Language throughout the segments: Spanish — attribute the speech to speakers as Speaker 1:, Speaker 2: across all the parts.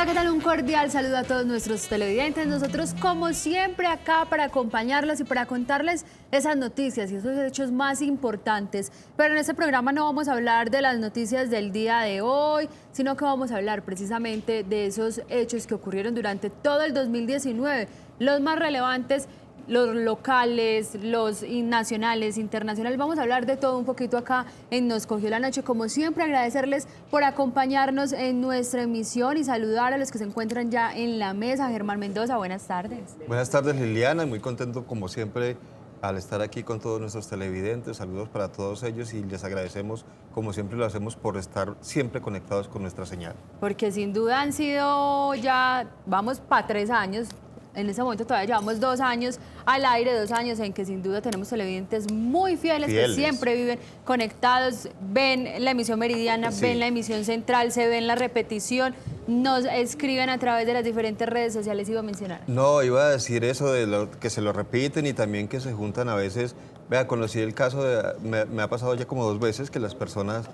Speaker 1: Hola, ¿qué tal? Un cordial saludo a todos nuestros televidentes. Nosotros, como siempre, acá para acompañarlos y para contarles esas noticias y esos hechos más importantes. Pero en este programa no vamos a hablar de las noticias del día de hoy, sino que vamos a hablar precisamente de esos hechos que ocurrieron durante todo el 2019, los más relevantes, los locales, los nacionales, internacionales. Vamos a hablar de todo un poquito acá en Nos Cogió la Noche. Como siempre, agradecerles por acompañarnos en nuestra emisión y saludar a los que se encuentran ya en la mesa. Germán Mendoza, buenas tardes.
Speaker 2: Buenas tardes, Liliana. Muy contento, como siempre, al estar aquí con todos nuestros televidentes. Saludos para todos ellos y les agradecemos, como siempre lo hacemos, por estar siempre conectados con nuestra señal.
Speaker 1: Porque sin duda han sido ya, vamos para 3 años. En ese momento todavía llevamos 2 años al aire, 2 años en que sin duda tenemos televidentes muy fieles que siempre viven conectados, ven la emisión meridiana, ven la emisión central, se ven la repetición, nos escriben a través de las diferentes redes sociales. Iba a mencionar.
Speaker 2: No, iba a decir eso de que se lo repiten y también que se juntan a veces. Vea, conocí el caso me ha pasado ya como 2 veces que las personas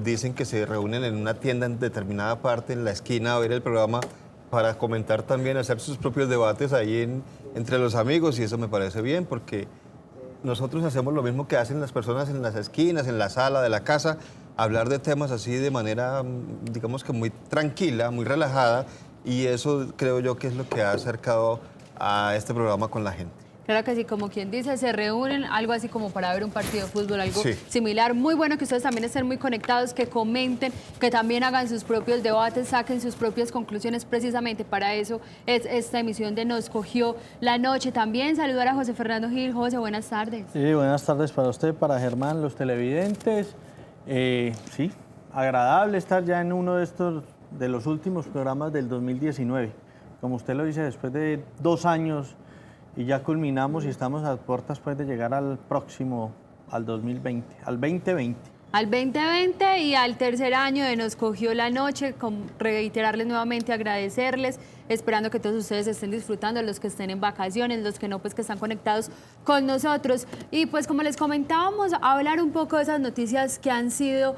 Speaker 2: dicen que se reúnen en una tienda en determinada parte, en la esquina, a ver el programa, para comentar también, hacer sus propios debates ahí entre los amigos, y eso me parece bien porque nosotros hacemos lo mismo que hacen las personas en las esquinas, en la sala de la casa, hablar de temas así de manera, digamos que muy tranquila, muy relajada, y eso creo yo que es lo que ha acercado a este programa con la gente.
Speaker 1: Claro que sí, como quien dice, se reúnen, algo así como para ver un partido de fútbol, algo similar. Muy bueno que ustedes también estén muy conectados, que comenten, que también hagan sus propios debates, saquen sus propias conclusiones. Precisamente para eso es esta emisión de Nos Cogió la Noche. También saludar a José Fernando Gil. José, buenas tardes.
Speaker 3: Sí, buenas tardes para usted, para Germán, los televidentes. Sí, agradable estar ya en uno de los últimos programas del 2019. Como usted lo dice, después de 2 años y ya culminamos y estamos a puertas pues, de llegar al próximo, al 2020, al 2020.
Speaker 1: Al 2020 y al tercer año de Nos Cogió la Noche, reiterarles nuevamente, agradecerles, esperando que todos ustedes estén disfrutando, los que estén en vacaciones, los que no, pues que están conectados con nosotros. Y pues como les comentábamos, hablar un poco de esas noticias que han sido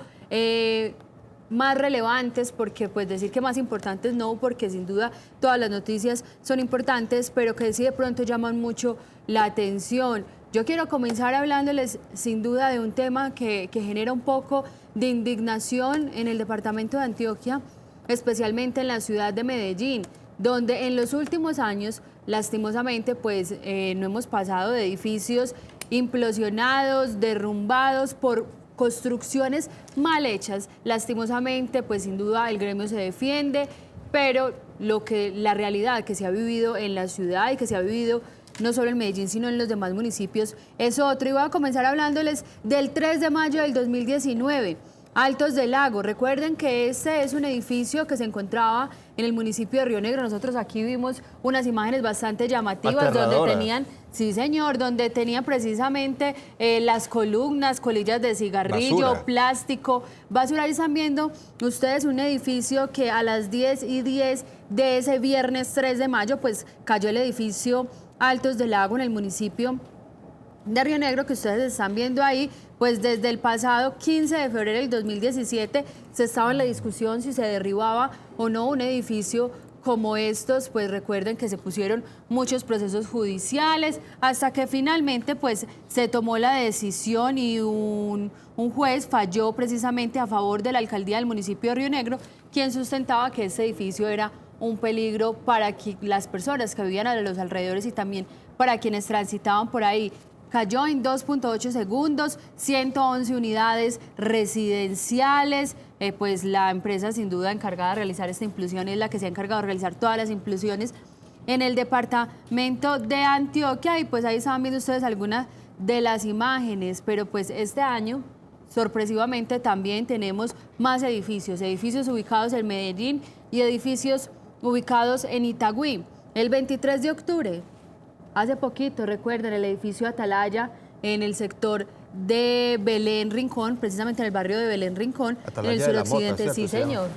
Speaker 1: más relevantes, porque pues decir que más importantes no, porque sin duda todas las noticias son importantes, pero que sí de pronto llaman mucho la atención. Yo quiero comenzar hablándoles sin duda de un tema que genera un poco de indignación en el departamento de Antioquia, especialmente en la ciudad de Medellín, donde en los últimos años, lastimosamente, pues no hemos pasado de edificios implosionados, derrumbados por construcciones mal hechas. Lastimosamente, pues sin duda el gremio se defiende, pero la realidad que se ha vivido en la ciudad y que se ha vivido no solo en Medellín, sino en los demás municipios, es otro. Y voy a comenzar hablándoles del 3 de mayo del 2019. Altos del Lago. Recuerden que este es un edificio que se encontraba en el municipio de Río Negro. Nosotros aquí vimos unas imágenes bastante llamativas donde tenían, sí señor, donde tenían precisamente las columnas, colillas de cigarrillo, basura, plástico, basura. Y están viendo ustedes un edificio que a las 10:10 de ese viernes 3 de mayo, pues cayó el edificio Altos del Lago en el municipio de Río Negro, que ustedes están viendo ahí. Pues desde el pasado 15 de febrero del 2017 se estaba en la discusión si se derribaba o no un edificio como estos. Pues recuerden que se pusieron muchos procesos judiciales hasta que finalmente pues se tomó la decisión y un juez falló precisamente a favor de la alcaldía del municipio de Río Negro, quien sustentaba que este edificio era un peligro para las personas que vivían a los alrededores y también para quienes transitaban por ahí. Cayó en 2.8 segundos, 111 unidades residenciales. Pues la empresa sin duda encargada de realizar esta implosión es la que se ha encargado de realizar todas las implosiones en el departamento de Antioquia. Y pues ahí estaban viendo ustedes algunas de las imágenes, pero pues este año sorpresivamente también tenemos más edificios ubicados en Medellín y edificios ubicados en Itagüí. El 23 de octubre, hace poquito, recuerden, el edificio Atalaya en el sector de Belén Rincón, precisamente en el barrio de Belén Rincón, Atalaya en el suroccidente, sí señor.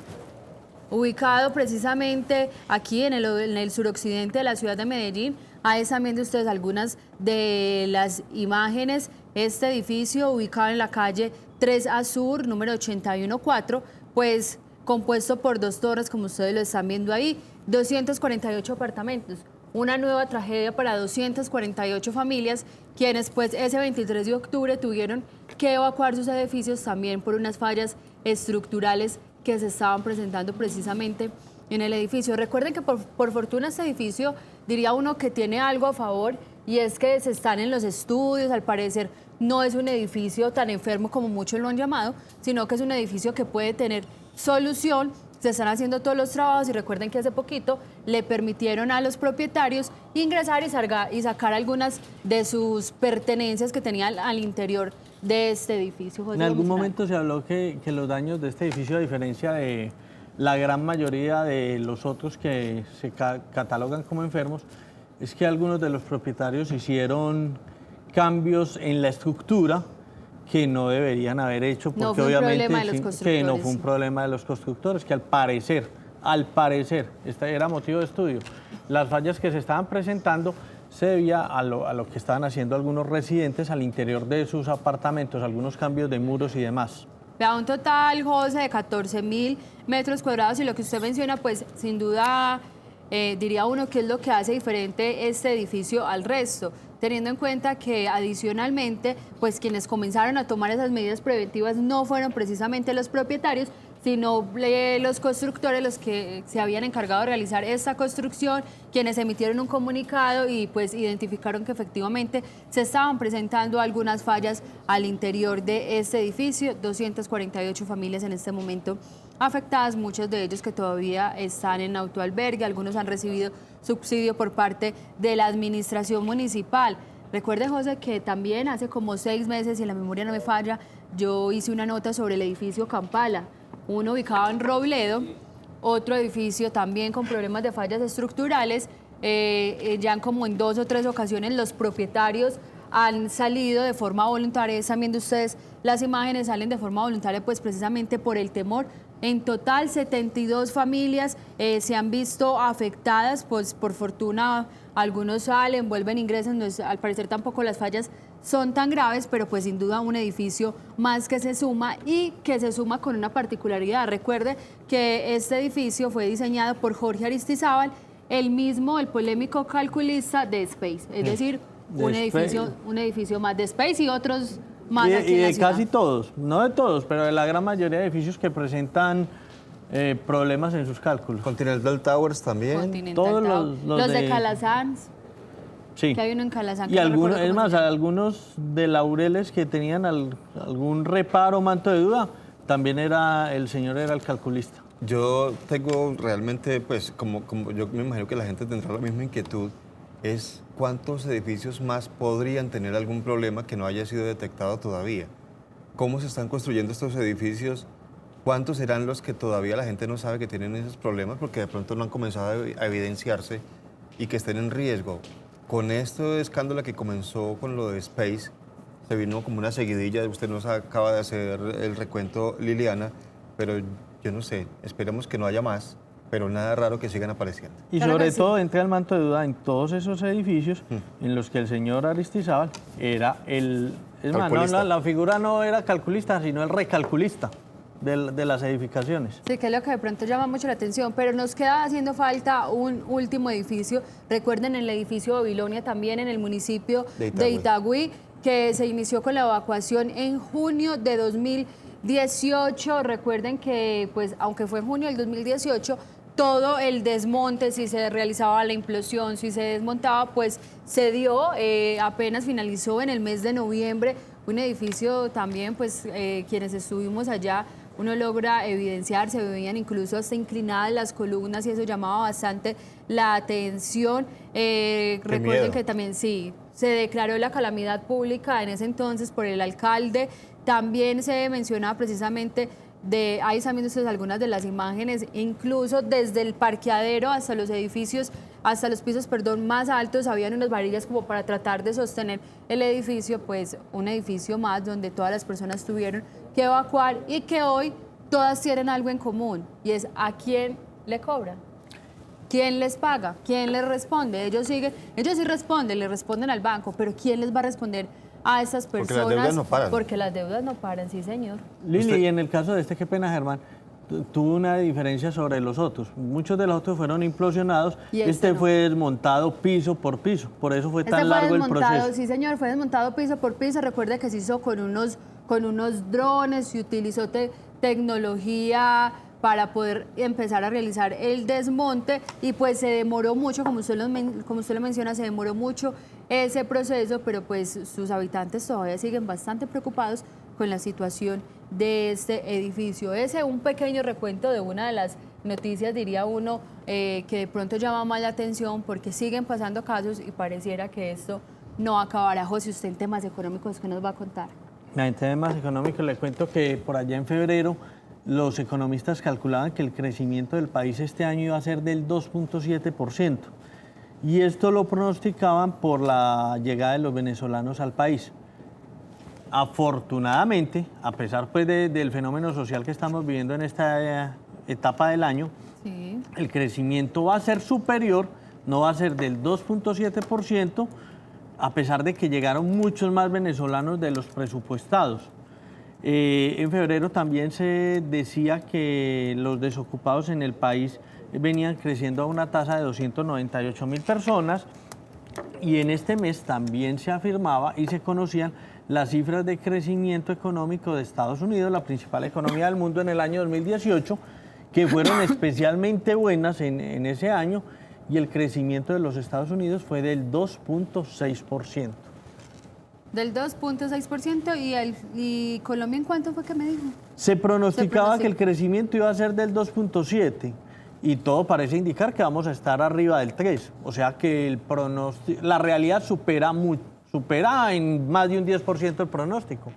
Speaker 1: Ubicado precisamente aquí en el suroccidente de la ciudad de Medellín. Ahí están viendo ustedes algunas de las imágenes. Este edificio ubicado en la calle 3A Sur, número 814, pues compuesto por 2 torres, como ustedes lo están viendo ahí, 248 apartamentos. Una nueva tragedia para 248 familias, quienes pues ese 23 de octubre tuvieron que evacuar sus edificios también por unas fallas estructurales que se estaban presentando precisamente en el edificio. Recuerden que por fortuna este edificio, diría uno que tiene algo a favor, y es que se están en los estudios, al parecer no es un edificio tan enfermo como muchos lo han llamado, sino que es un edificio que puede tener solución. Se están haciendo todos los trabajos y recuerden que hace poquito le permitieron a los propietarios ingresar y sacar algunas de sus pertenencias que tenían al interior de este edificio. José,
Speaker 3: En algún
Speaker 1: vamos a hablar.
Speaker 3: momento se habló que los daños de este edificio, a diferencia de la gran mayoría de los otros que se catalogan como enfermos, es que algunos de los propietarios hicieron cambios en la estructura que no deberían haber hecho, porque
Speaker 1: No fue un
Speaker 3: obviamente
Speaker 1: problema de los
Speaker 3: que no
Speaker 1: constructores.
Speaker 3: fue un problema de los constructores, que al parecer, este era motivo de estudio, las fallas que se estaban presentando se debía a lo que estaban haciendo algunos residentes al interior de sus apartamentos, algunos cambios de muros y demás.
Speaker 1: Vea, un total, José, de 14.000 metros cuadrados, y lo que usted menciona, pues sin duda diría uno que es lo que hace diferente este edificio al resto, teniendo en cuenta que adicionalmente, pues quienes comenzaron a tomar esas medidas preventivas no fueron precisamente los propietarios, sino los constructores, los que se habían encargado de realizar esta construcción, quienes emitieron un comunicado y pues identificaron que efectivamente se estaban presentando algunas fallas al interior de este edificio. 248 familias en este momento afectadas, muchos de ellos que todavía están en autoalbergue, algunos han recibido subsidio por parte de la administración municipal. Recuerde, José, que también hace como 6 meses, si la memoria no me falla, yo hice una nota sobre el edificio Kampala, uno ubicado en Robledo, otro edificio también con problemas de fallas estructurales. Ya como en 2 o 3 ocasiones los propietarios han salido de forma voluntaria. Están viendo ustedes las imágenes, salen de forma voluntaria pues precisamente por el temor. En total 72 familias se han visto afectadas, pues por fortuna algunos salen, vuelven, ingresan, al parecer tampoco las fallas son tan graves, pero pues sin duda un edificio más que se suma y que se suma con una particularidad. Recuerde que este edificio fue diseñado por Jorge Aristizábal, el polémico calculista de Space, es decir, un edificio más de Space y otros más aquí en la
Speaker 3: de
Speaker 1: ciudad.
Speaker 3: casi todos, no de todos, pero de la gran mayoría de edificios que presentan problemas en sus cálculos.
Speaker 2: Continental Towers también.
Speaker 1: Continental
Speaker 3: todos
Speaker 1: Tower.
Speaker 3: los
Speaker 1: de
Speaker 3: de-
Speaker 1: Calasanz,
Speaker 3: Sí.
Speaker 1: que hay uno en Calazán.
Speaker 3: Y
Speaker 1: que no
Speaker 3: algunos,
Speaker 1: recuerdo
Speaker 3: es
Speaker 1: cómo
Speaker 3: más,
Speaker 1: se llama.
Speaker 3: algunos de Laureles que tenían algún reparo, manto de duda, también el señor era el calculista.
Speaker 2: Yo tengo realmente, pues, como yo me imagino que la gente tendrá la misma inquietud, es cuántos edificios más podrían tener algún problema que no haya sido detectado todavía. ¿Cómo se están construyendo estos edificios? ¿Cuántos serán los que todavía la gente no sabe que tienen esos problemas porque de pronto no han comenzado a evidenciarse y que estén en riesgo? Con este escándalo que comenzó con lo de Space, se vino como una seguidilla, usted nos acaba de hacer el recuento, Liliana, pero yo no sé, esperemos que no haya más, pero nada raro que sigan apareciendo.
Speaker 3: Y
Speaker 1: Claro
Speaker 3: sobre
Speaker 1: que sí.
Speaker 3: todo entra el manto de duda en todos esos edificios en los que el señor Aristizábal era el... Es más,
Speaker 2: Calculista.
Speaker 3: la figura no era calculista, sino el recalculista de las edificaciones.
Speaker 1: Sí, que es lo que de pronto llama mucho la atención, pero nos queda haciendo falta un último edificio. Recuerden el edificio Babilonia también en el municipio de Itagüí, que se inició con la evacuación en junio de 2018. Recuerden que, pues, aunque fue en junio del 2018, todo el desmonte, si se realizaba la implosión, si se desmontaba, pues se dio, apenas finalizó en el mes de noviembre. Un edificio también, pues quienes estuvimos allá, uno logra evidenciar, se veían incluso hasta inclinadas las columnas y eso llamaba bastante la atención. Recuerden
Speaker 2: miedo.
Speaker 1: que también sí, se declaró la calamidad pública en ese entonces por el alcalde. También se mencionaba precisamente ahí están viendo ustedes algunas de las imágenes, incluso desde el parqueadero hasta los edificios, hasta los pisos, más altos, habían unas varillas como para tratar de sostener el edificio, pues un edificio más donde todas las personas tuvieron que evacuar y que hoy todas tienen algo en común y es a quién le cobran. ¿Quién les paga? ¿Quién les responde? Ellos sí responden, le responden al banco, pero ¿quién les va a responder a estas personas?
Speaker 2: Porque las deudas no paran.
Speaker 1: Porque las deudas no paran, sí, señor.
Speaker 3: Lili,
Speaker 2: Usted-
Speaker 3: y en el caso de qué pena, Germán, tuvo una diferencia sobre los otros. Muchos de los otros fueron implosionados,
Speaker 1: Y
Speaker 3: este
Speaker 1: no.
Speaker 3: fue desmontado piso por piso, por eso fue
Speaker 1: Este
Speaker 3: tan
Speaker 1: fue
Speaker 3: largo el
Speaker 1: desmontado,
Speaker 3: proceso.
Speaker 1: sí señor, fue desmontado piso por piso. Recuerde que se hizo con unos drones, se utilizó tecnología para poder empezar a realizar el desmonte y pues se demoró mucho, como usted lo menciona, se demoró mucho ese proceso, pero pues sus habitantes todavía siguen bastante preocupados con la situación de este edificio. Ese es un pequeño recuento de una de las noticias, diría uno, que de pronto llama más la atención porque siguen pasando casos y pareciera que esto no acabará. José, usted en temas económicos, ¿qué nos va a contar?
Speaker 3: En temas económicos le cuento que por allá en febrero los economistas calculaban que el crecimiento del país este año iba a ser del 2.7%. Y esto lo pronosticaban por la llegada de los venezolanos al país. Afortunadamente, a pesar pues, del fenómeno social que estamos viviendo en esta etapa del año,
Speaker 1: Sí.
Speaker 3: el crecimiento va a ser superior, no va a ser del 2.7%, a pesar de que llegaron muchos más venezolanos de los presupuestados. En febrero también se decía que los desocupados en el país venían creciendo a una tasa de 298.000 personas y en este mes también se afirmaba y se conocían las cifras de crecimiento económico de Estados Unidos, la principal economía del mundo en el año 2018, que fueron especialmente buenas en ese año y el crecimiento de los Estados Unidos fue del 2.6%.
Speaker 1: Del 2.6% y Colombia, ¿en cuánto fue que me dijo?
Speaker 3: Se pronosticaba que el
Speaker 1: pronostica.
Speaker 3: crecimiento iba a ser del 2.7 y todo parece indicar que vamos a estar arriba del 3. O sea que la realidad supera en más de un 10% el pronóstico.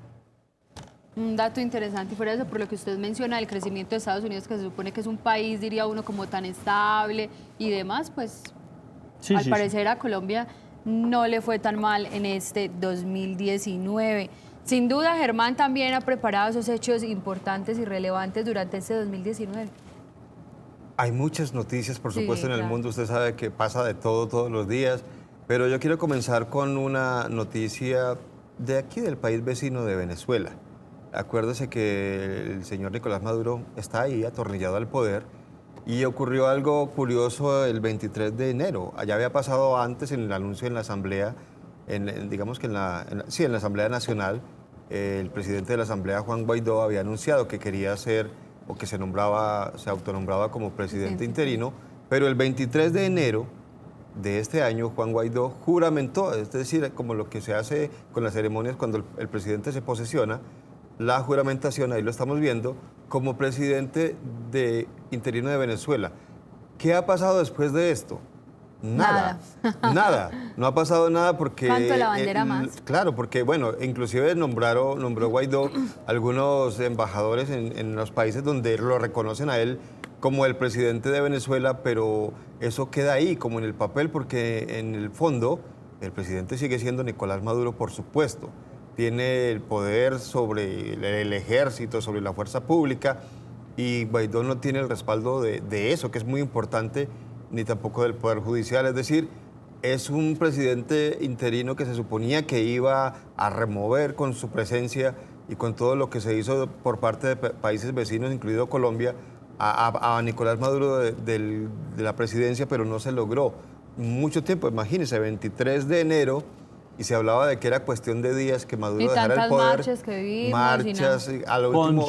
Speaker 1: Un dato interesante y fuera de eso, por lo que usted menciona, el crecimiento de Estados Unidos, que se supone que es un país, diría uno, como tan estable y demás, pues
Speaker 3: Sí,
Speaker 1: al
Speaker 3: sí,
Speaker 1: parecer a Colombia no le fue tan mal en este 2019. Sin duda, Germán también ha preparado esos hechos importantes y relevantes durante este 2019.
Speaker 2: Hay muchas noticias, por
Speaker 1: Sí,
Speaker 2: supuesto, en el
Speaker 1: claro.
Speaker 2: mundo. Usted sabe que pasa de todo todos los días. Pero yo quiero comenzar con una noticia de aquí, del país vecino de Venezuela. Acuérdese que el señor Nicolás Maduro está ahí, atornillado al poder, y ocurrió algo curioso el 23 de enero. Allá había pasado antes en el anuncio en la Asamblea, digamos que en la Asamblea Nacional, el presidente de la Asamblea, Juan Guaidó, había anunciado que quería ser, o que se autonombraba como presidente interino, pero el 23 de enero de este año, Juan Guaidó juramentó, es decir, como lo que se hace con las ceremonias cuando el presidente se posesiona, la juramentación, ahí lo estamos viendo, como presidente interino de Venezuela. ¿Qué ha pasado después de esto? Nada. Nada. No ha pasado nada porque...
Speaker 1: Canto la bandera más.
Speaker 2: Claro, porque, bueno, inclusive nombró Guaidó algunos embajadores en los países donde lo reconocen a él como el presidente de Venezuela, pero eso queda ahí, como en el papel, porque en el fondo el presidente sigue siendo Nicolás Maduro, por supuesto. Tiene el poder sobre el ejército, sobre la fuerza pública, y Guaidó no tiene el respaldo de eso, que es muy importante, ni tampoco del Poder Judicial. Es decir, es un presidente interino que se suponía que iba a remover con su presencia y con todo lo que se hizo por parte de países vecinos, incluido Colombia, a Nicolás Maduro de la presidencia, pero no se logró. Mucho tiempo, imagínense, 23 de enero, y se hablaba de que era cuestión de días que Maduro
Speaker 1: Y
Speaker 2: dejara el
Speaker 1: tantas
Speaker 2: poder.
Speaker 1: marchas que vimos,
Speaker 2: Marchas,
Speaker 1: y
Speaker 2: a lo último,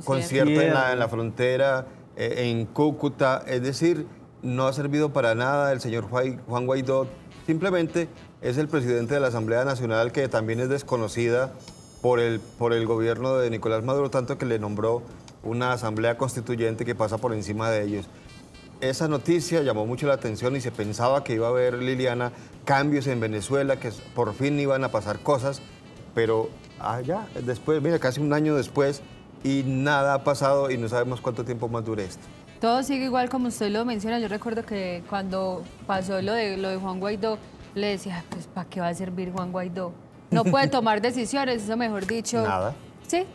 Speaker 2: concierto en la frontera, en Cúcuta. Es decir, no ha servido para nada. El señor Juan Guaidó simplemente es el presidente de la Asamblea Nacional, que también es desconocida por el gobierno de Nicolás Maduro, tanto que le nombró una asamblea constituyente que pasa por encima de ellos. Esa noticia llamó mucho la atención y se pensaba que iba a haber, Liliana, cambios en Venezuela, que por fin iban a pasar cosas, pero ya, después, mira, casi un año después, y nada ha pasado y no sabemos cuánto tiempo más dure esto.
Speaker 1: Todo sigue igual como usted lo menciona. Yo recuerdo que cuando pasó lo de Juan Guaidó, le decía, pues, ¿para qué va a servir Juan Guaidó? No puede tomar decisiones, eso mejor dicho.
Speaker 2: Nada.
Speaker 1: Sí.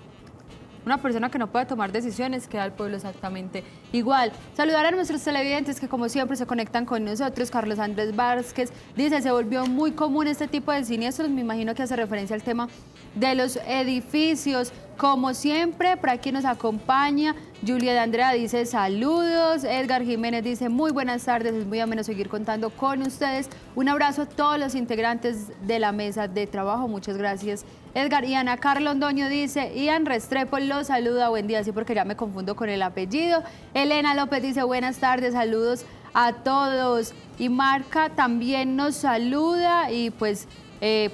Speaker 1: Una persona que no puede tomar decisiones queda al pueblo exactamente igual. Saludar a nuestros televidentes que como siempre se conectan con nosotros. Carlos Andrés Vázquez dice, se volvió muy común este tipo de siniestros. Me imagino que hace referencia al tema de los edificios. Como siempre, por aquí nos acompaña Julia de Andrea, dice saludos. Edgar Jiménez dice muy buenas tardes, es muy ameno seguir contando con ustedes. Un abrazo a todos los integrantes de la mesa de trabajo, muchas gracias Edgar. Y Ana Carla Londoño dice, Ian Restrepo los saluda, buen día, sí, porque ya me confundo con el apellido. Elena López dice buenas tardes, saludos a todos. Y Marca también nos saluda y pues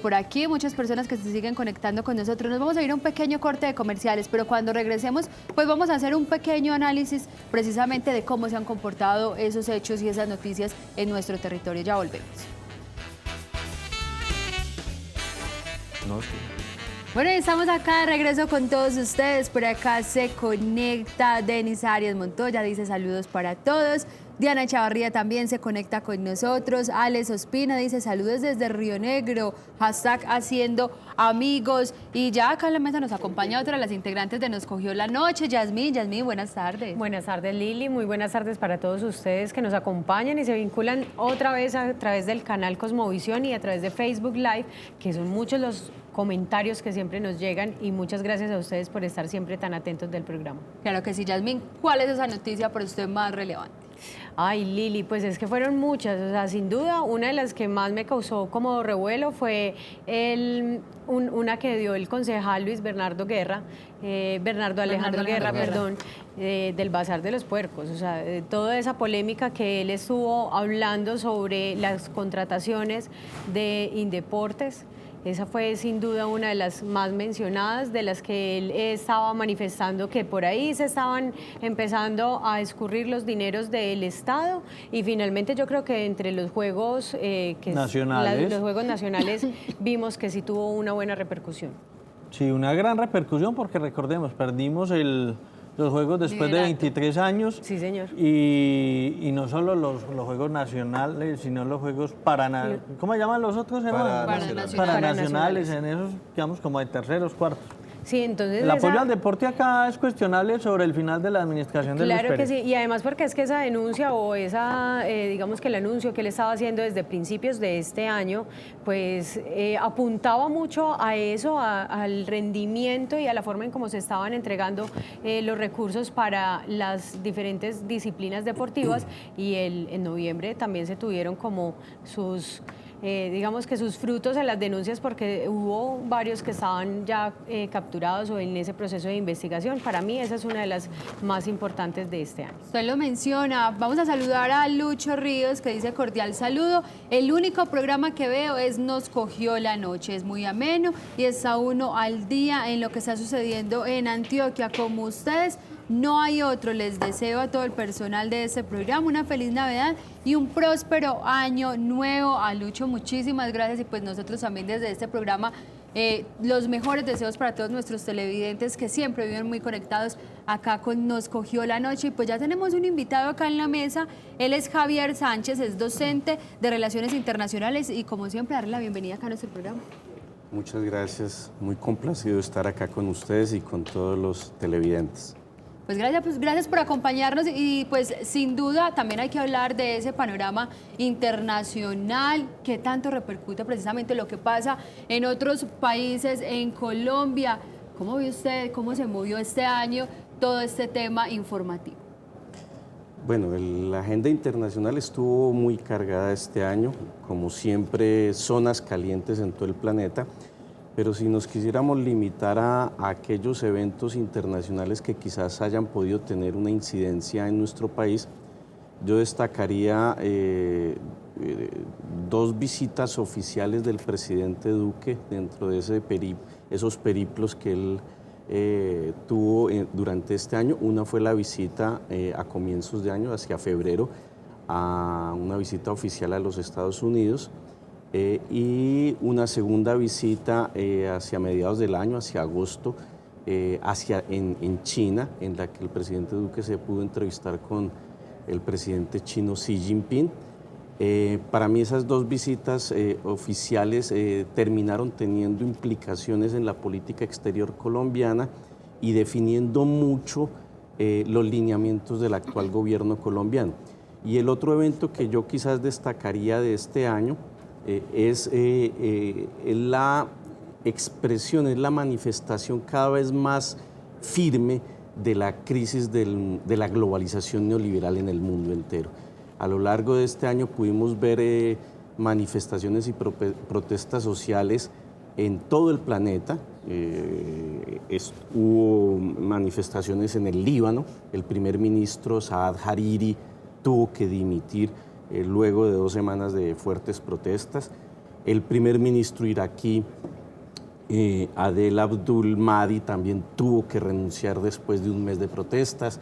Speaker 1: por aquí muchas personas que se siguen conectando con nosotros. Nos vamos a ir a un pequeño corte de comerciales, pero cuando regresemos pues vamos a hacer un pequeño análisis precisamente de cómo se han comportado esos hechos y esas noticias en nuestro territorio. Ya volvemos.
Speaker 2: No, sí.
Speaker 1: Bueno, estamos acá de regreso con todos ustedes. Por acá se conecta Denis Arias Montoya, dice saludos para todos. Diana Chavarría también se conecta con nosotros. Alex Ospina dice saludos desde Río Negro, hashtag haciendo amigos. Y ya acá en la mesa nos acompaña otra de las integrantes de Nos Cogió la Noche, Yasmín. Yasmín, buenas tardes.
Speaker 4: Buenas tardes, Lili. Muy buenas tardes para todos ustedes que nos acompañan y se vinculan otra vez a través del canal Cosmovisión y a través de Facebook Live, que son muchos los comentarios que siempre nos llegan y muchas gracias a ustedes por estar siempre tan atentos del programa.
Speaker 1: Claro que sí, Yasmín. ¿Cuál es esa noticia para usted más relevante?
Speaker 4: Ay, Lili, pues es que fueron muchas, o sea, sin duda una de las que más me causó como revuelo fue una que dio el concejal Luis Bernardo Guerra, Bernardo Alejandro Guerra, perdón, del Bazar de los Puercos, o sea, toda esa polémica que él estuvo hablando sobre las contrataciones de Indeportes. Esa fue sin duda una de las más mencionadas, de las que él estaba manifestando que por ahí se estaban empezando a escurrir los dineros del Estado y finalmente yo creo que entre los Juegos
Speaker 3: Nacionales,
Speaker 4: los Juegos Nacionales vimos que sí tuvo una buena repercusión.
Speaker 3: Sí, una gran repercusión porque recordemos, perdimos los Juegos después de 23 años.
Speaker 4: Sí, señor.
Speaker 3: Y no solo los Juegos Nacionales, sino los Juegos ¿cómo se llaman los otros? Paranacionales, en esos quedamos como de terceros, cuartos.
Speaker 4: Sí, entonces
Speaker 3: el apoyo al deporte acá es cuestionable sobre el final de la administración de Luis Pérez.
Speaker 4: Claro que sí, y además porque es que esa denuncia o digamos que el anuncio que él estaba haciendo desde principios de este año, pues apuntaba mucho a eso, al rendimiento y a la forma en cómo se estaban entregando los recursos para las diferentes disciplinas deportivas y en noviembre también se tuvieron como sus... digamos que sus frutos en las denuncias porque hubo varios que estaban ya capturados o en ese proceso de investigación. Para mí esa es una de las más importantes de este año.
Speaker 1: Usted lo menciona. Vamos a saludar a Lucho Ríos que dice cordial saludo. El único programa que veo es Nos Cogió la Noche. Es muy ameno y está uno al día en lo que está sucediendo en Antioquia. Como ustedes, no hay otro. Les deseo a todo el personal de este programa una feliz Navidad y un próspero año nuevo. A Lucho, muchísimas gracias y pues nosotros también desde este programa los mejores deseos para todos nuestros televidentes que siempre viven muy conectados acá con Nos Cogió la Noche. Y pues ya tenemos un invitado acá en la mesa. Él es Javier Sánchez, es docente de Relaciones Internacionales y como siempre darle la bienvenida acá a nuestro programa.
Speaker 5: Muchas gracias, muy complacido de estar acá con ustedes y con todos los televidentes.
Speaker 1: Pues gracias por acompañarnos y pues sin duda también hay que hablar de ese panorama internacional que tanto repercute precisamente lo que pasa en otros países, en Colombia. ¿Cómo vio usted, cómo se movió este año todo este tema informativo?
Speaker 5: Bueno, la agenda internacional estuvo muy cargada este año, como siempre zonas calientes en todo el planeta. Pero si nos quisiéramos limitar a aquellos eventos internacionales que quizás hayan podido tener una incidencia en nuestro país, yo destacaría dos visitas oficiales del presidente Duque dentro de esos periplos que él tuvo durante este año. Una fue la visita a comienzos de año, hacia febrero, a una visita oficial a los Estados Unidos. Y una segunda visita hacia mediados del año, hacia agosto, en China, en la que el presidente Duque se pudo entrevistar con el presidente chino Xi Jinping. Para mí esas dos visitas oficiales terminaron teniendo implicaciones en la política exterior colombiana y definiendo mucho los lineamientos del actual gobierno colombiano. Y el otro evento que yo quizás destacaría de este año es la expresión, es la manifestación cada vez más firme de la crisis de la globalización neoliberal en el mundo entero. A lo largo de este año pudimos ver manifestaciones y protestas sociales en todo el planeta. Hubo manifestaciones en el Líbano. El primer ministro Saad Hariri tuvo que dimitir luego de 2 semanas de fuertes protestas. El primer ministro iraquí Adel Abdul Mahdi también tuvo que renunciar después de un mes de protestas.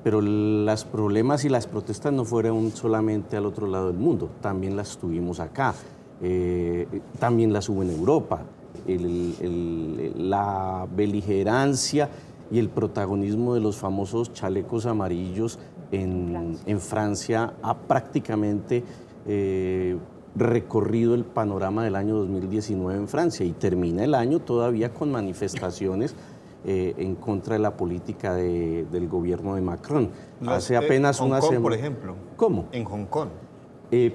Speaker 5: Pero los problemas y las protestas no fueron solamente al otro lado del mundo, también las tuvimos acá, también las hubo en Europa. La beligerancia y el protagonismo de los famosos chalecos amarillos en Francia ha prácticamente recorrido el panorama del año 2019 en Francia y termina el año todavía con manifestaciones en contra de la política del gobierno de Macron. Hace apenas una semana.
Speaker 2: por ejemplo.
Speaker 5: ¿Cómo?
Speaker 2: En Hong Kong.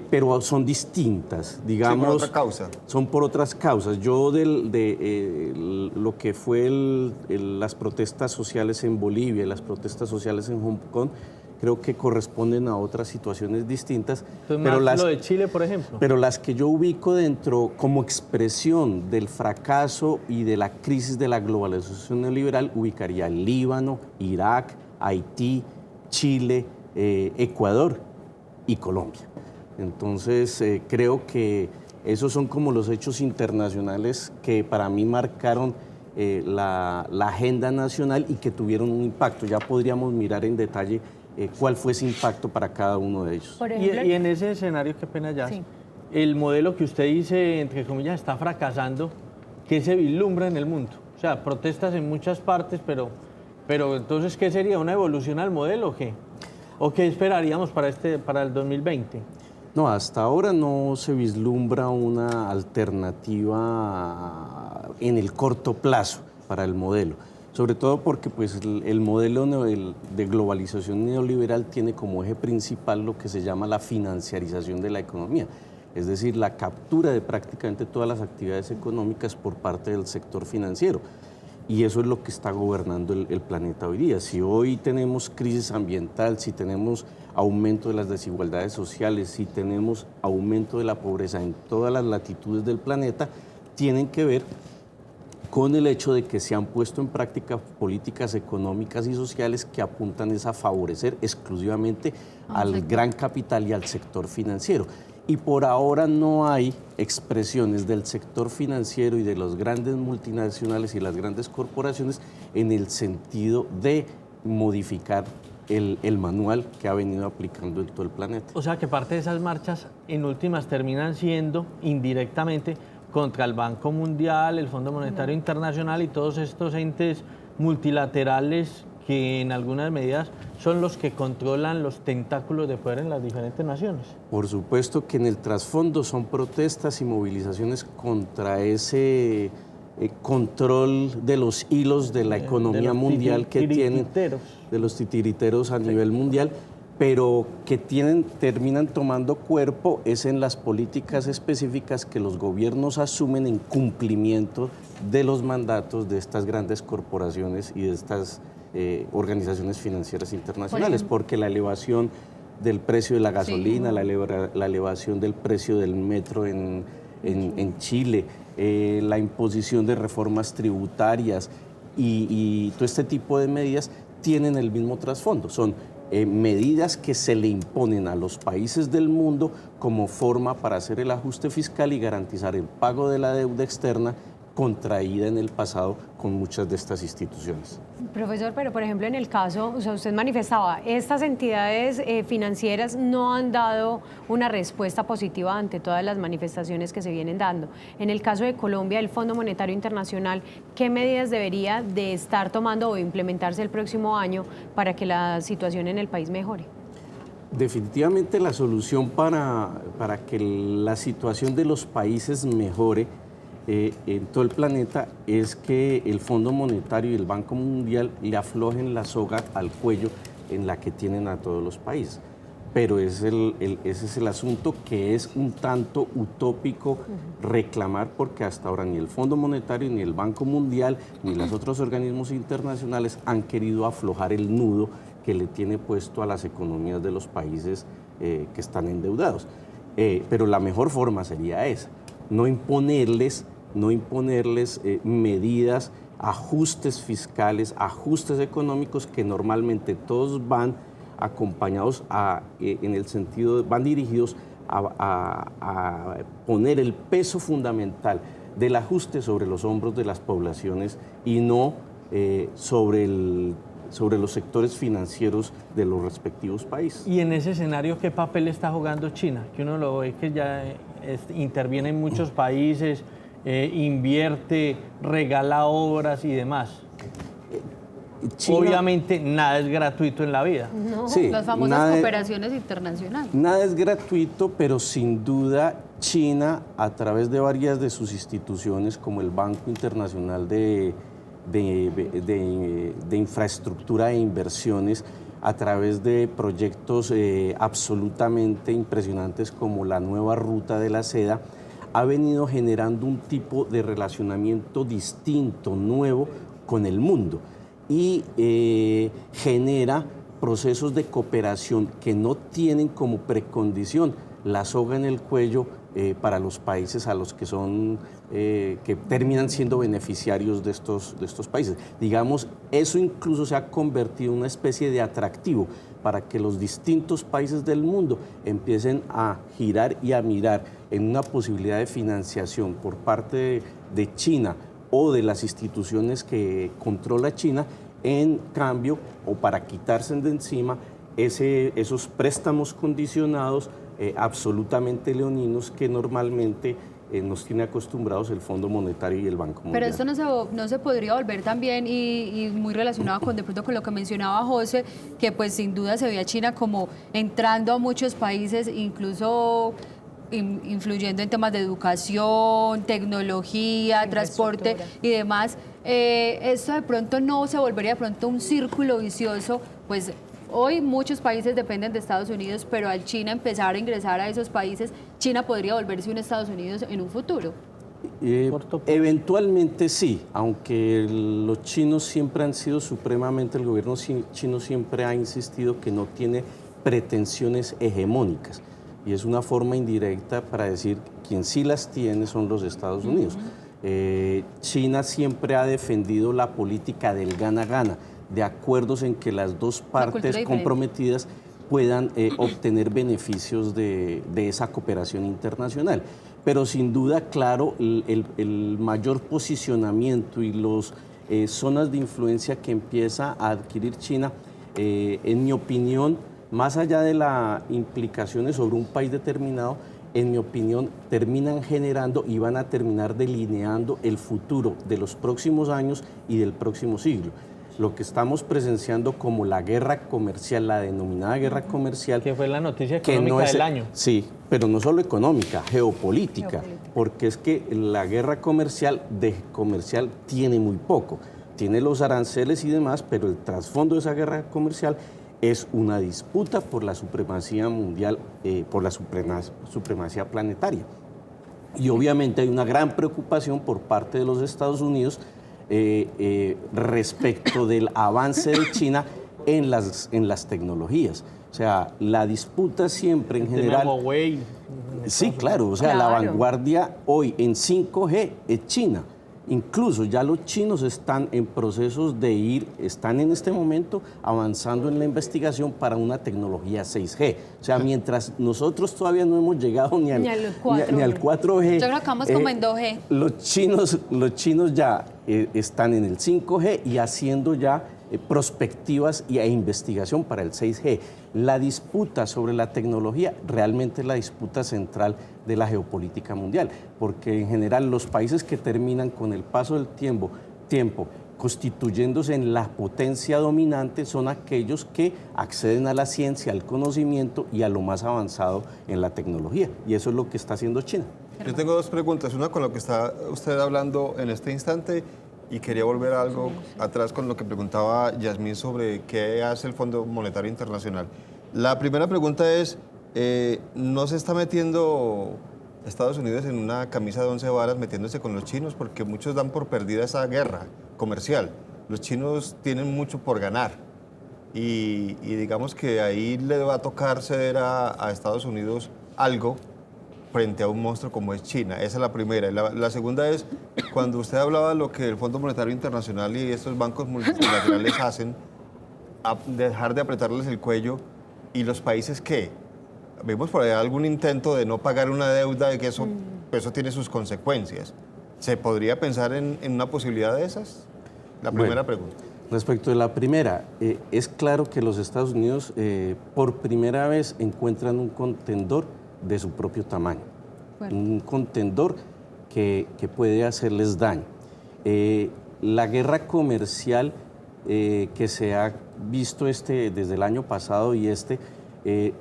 Speaker 5: Pero son distintas, digamos.
Speaker 2: Sí, por otra causa.
Speaker 5: Son por otras causas. Yo lo que fue las protestas sociales en Bolivia y las protestas sociales en Hong Kong, creo que corresponden a otras situaciones distintas.
Speaker 3: Entonces,
Speaker 5: pero
Speaker 3: lo de Chile, por ejemplo.
Speaker 5: Pero las que yo ubico dentro como expresión del fracaso y de la crisis de la globalización neoliberal, ubicaría Líbano, Irak, Haití, Chile, Ecuador y Colombia. Entonces, creo que esos son como los hechos internacionales que para mí marcaron la agenda nacional y que tuvieron un impacto. Ya podríamos mirar en detalle cuál fue ese impacto para cada uno de ellos.
Speaker 4: Por ejemplo,
Speaker 3: Y en ese escenario, qué pena ya,
Speaker 4: Sí.
Speaker 3: el modelo que usted dice, entre comillas, está fracasando, ¿qué se vislumbra en el mundo? O sea, protestas en muchas partes, pero entonces, ¿qué sería? ¿Una evolución al modelo o qué? ¿O qué esperaríamos para el 2020?
Speaker 5: No, hasta ahora no se vislumbra una alternativa en el corto plazo para el modelo, sobre todo porque pues, el modelo de globalización neoliberal tiene como eje principal lo que se llama la financiarización de la economía, es decir, la captura de prácticamente todas las actividades económicas por parte del sector financiero. Y eso es lo que está gobernando el planeta hoy día. Si hoy tenemos crisis ambiental, si tenemos aumento de las desigualdades sociales, si tenemos aumento de la pobreza en todas las latitudes del planeta, tienen que ver con el hecho de que se han puesto en práctica políticas económicas y sociales que apuntan a favorecer exclusivamente al gran capital y al sector financiero. Y por ahora no hay expresiones del sector financiero y de los grandes multinacionales y las grandes corporaciones en el sentido de modificar el manual que ha venido aplicando en todo el planeta.
Speaker 3: O sea, que parte de esas marchas en últimas terminan siendo indirectamente contra el Banco Mundial, el Fondo Monetario Internacional y todos estos entes multilaterales que en algunas medidas son los que controlan los tentáculos de poder en las diferentes naciones.
Speaker 5: Por supuesto que en el trasfondo son protestas y movilizaciones contra ese control de los hilos de la economía mundial que tienen, de los titiriteros a nivel mundial, pero que terminan tomando cuerpo es en las políticas específicas que los gobiernos asumen en cumplimiento de los mandatos de estas grandes corporaciones y de estas organizaciones financieras internacionales, porque la elevación del precio de la gasolina, la elevación del precio del metro en Chile, la imposición de reformas tributarias y todo este tipo de medidas tienen el mismo trasfondo. Son medidas que se le imponen a los países del mundo como forma para hacer el ajuste fiscal y garantizar el pago de la deuda externa contraída en el pasado con muchas de estas instituciones.
Speaker 4: Profesor, pero por ejemplo en el caso, o sea, usted manifestaba, estas entidades financieras no han dado una respuesta positiva ante todas las manifestaciones que se vienen dando. En el caso de Colombia, el Fondo Monetario Internacional, ¿qué medidas debería de estar tomando o implementarse el próximo año para que la situación en el país mejore?
Speaker 5: Definitivamente la solución para que la situación de los países mejore en todo el planeta es que el Fondo Monetario y el Banco Mundial le aflojen la soga al cuello en la que tienen a todos los países. pero ese es el asunto que es un tanto utópico reclamar, porque hasta ahora ni el Fondo Monetario, ni el Banco Mundial, ni los otros organismos internacionales han querido aflojar el nudo que le tiene puesto a las economías de los países que están endeudados. Pero la mejor forma sería esa, no imponerles medidas, ajustes fiscales, ajustes económicos que normalmente todos van acompañados en el sentido, van dirigidos a poner el peso fundamental del ajuste sobre los hombros de las poblaciones y no sobre los sectores financieros de los respectivos países.
Speaker 3: Y en ese escenario, ¿qué papel está jugando China? Que uno lo ve que ya interviene en muchos países, invierte, regala obras y demás.
Speaker 5: China,
Speaker 3: obviamente nada es gratuito en la vida.
Speaker 1: No,
Speaker 5: sí,
Speaker 1: las famosas cooperaciones internacionales.
Speaker 5: Nada es gratuito, pero sin duda China, a través de varias de sus instituciones, como el Banco Internacional de Infraestructura e Inversiones, a través de proyectos absolutamente impresionantes como la nueva ruta de la seda, ha venido generando un tipo de relacionamiento distinto, nuevo, con el mundo y genera procesos de cooperación que no tienen como precondición la soga en el cuello para los países a los que son, que terminan siendo beneficiarios de estos países. Digamos, eso incluso se ha convertido en una especie de atractivo para que los distintos países del mundo empiecen a girar y a mirar en una posibilidad de financiación por parte de China o de las instituciones que controla China, en cambio, o para quitarse de encima esos préstamos condicionados absolutamente leoninos que normalmente nos tiene acostumbrados el Fondo Monetario y el Banco Mundial.
Speaker 1: Pero esto no se podría volver también, y muy relacionado con de pronto con lo que mencionaba José, que pues sin duda se ve a China como entrando a muchos países, incluso influyendo en temas de educación, tecnología, transporte y demás. Esto de pronto no se volvería de pronto un círculo vicioso, pues hoy muchos países dependen de Estados Unidos, pero al China empezar a ingresar a esos países, China podría volverse un Estados Unidos en un futuro.
Speaker 5: Eventualmente sí, aunque los chinos siempre han sido supremamente, el gobierno chino siempre ha insistido que no tiene pretensiones hegemónicas. Y es una forma indirecta para decir quien sí las tiene son los Estados Unidos. China siempre ha defendido la política del gana-gana, de acuerdos en que las dos partes comprometidas puedan obtener beneficios de esa cooperación internacional. Pero sin duda, claro, el mayor posicionamiento y las zonas de influencia que empieza a adquirir China, en mi opinión, más allá de las implicaciones sobre un país determinado, en mi opinión, terminan generando y van a terminar delineando el futuro de los próximos años y del próximo siglo. Lo que estamos presenciando como la guerra comercial, la denominada guerra comercial.
Speaker 3: Que fue la noticia económica del año.
Speaker 5: Sí, pero no solo económica, geopolítica, porque es que la guerra comercial tiene muy poco. Tiene los aranceles y demás, pero el trasfondo de esa guerra comercial es una disputa por la supremacía mundial, por la supremacía planetaria. Y obviamente hay una gran preocupación por parte de los Estados Unidos respecto del avance de China en las tecnologías. O sea, la disputa siempre en general...
Speaker 3: Huawei.
Speaker 5: Sí, claro, o sea, la vanguardia hoy en 5G es China. Incluso ya los chinos están en procesos están en este momento avanzando en la investigación para una tecnología 6G. O sea, mientras nosotros todavía no hemos llegado ni al 4G.
Speaker 1: Yo creo que vamos como en 2G.
Speaker 5: Los chinos ya están en el 5G y haciendo ya prospectivas e investigación para el 6G. La disputa sobre la tecnología realmente es la disputa central de la geopolítica mundial, porque en general los países que terminan con el paso del tiempo constituyéndose en la potencia dominante son aquellos que acceden a la ciencia, al conocimiento y a lo más avanzado en la tecnología. Y eso es lo que está haciendo China.
Speaker 2: Yo tengo dos preguntas. Una con lo que está usted hablando en este instante, y quería volver algo atrás con lo que preguntaba Yasmín sobre qué hace el Fondo Monetario Internacional. La primera pregunta es, ¿no se está metiendo Estados Unidos en una camisa de 11 varas metiéndose con los chinos? Porque muchos dan por perdida esa guerra comercial. Los chinos tienen mucho por ganar y digamos que ahí le va a tocar ceder a Estados Unidos algo frente a un monstruo como es China. Esa es la primera. La segunda es, cuando usted hablaba de lo que el Fondo Monetario Internacional y estos bancos multilaterales hacen, a dejar de apretarles el cuello, ¿y los países qué? Vemos por ahí algún intento de no pagar una deuda, de que eso tiene sus consecuencias. ¿Se podría pensar en una posibilidad de esas? La primera pregunta.
Speaker 5: Respecto de la primera, es claro que los Estados Unidos por primera vez encuentran un contendor de su propio tamaño, un contendor que puede hacerles daño. La guerra comercial que se ha visto desde el año pasado y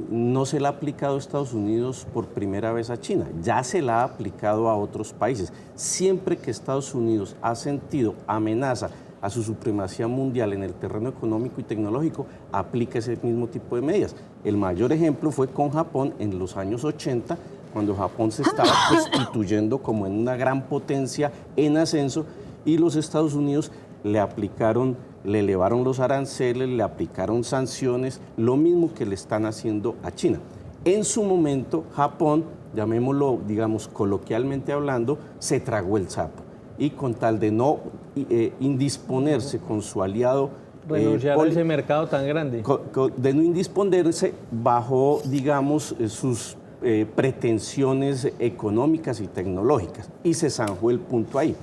Speaker 5: no se la ha aplicado a Estados Unidos por primera vez a China, ya se la ha aplicado a otros países. Siempre que Estados Unidos ha sentido amenaza a su supremacía mundial en el terreno económico y tecnológico, aplica ese mismo tipo de medidas. El mayor ejemplo fue con Japón en los años 80, cuando Japón se estaba constituyendo como en una gran potencia en ascenso y los Estados Unidos le elevaron los aranceles, le aplicaron sanciones, lo mismo que le están haciendo a China. En su momento, Japón, llamémoslo, digamos, coloquialmente hablando, se tragó el sapo. Y con tal de no indisponerse con su aliado...
Speaker 3: Renunciar a ese mercado tan grande.
Speaker 5: De no indisponerse, bajó, digamos, sus pretensiones económicas y tecnológicas. Y se zanjó el punto ahí.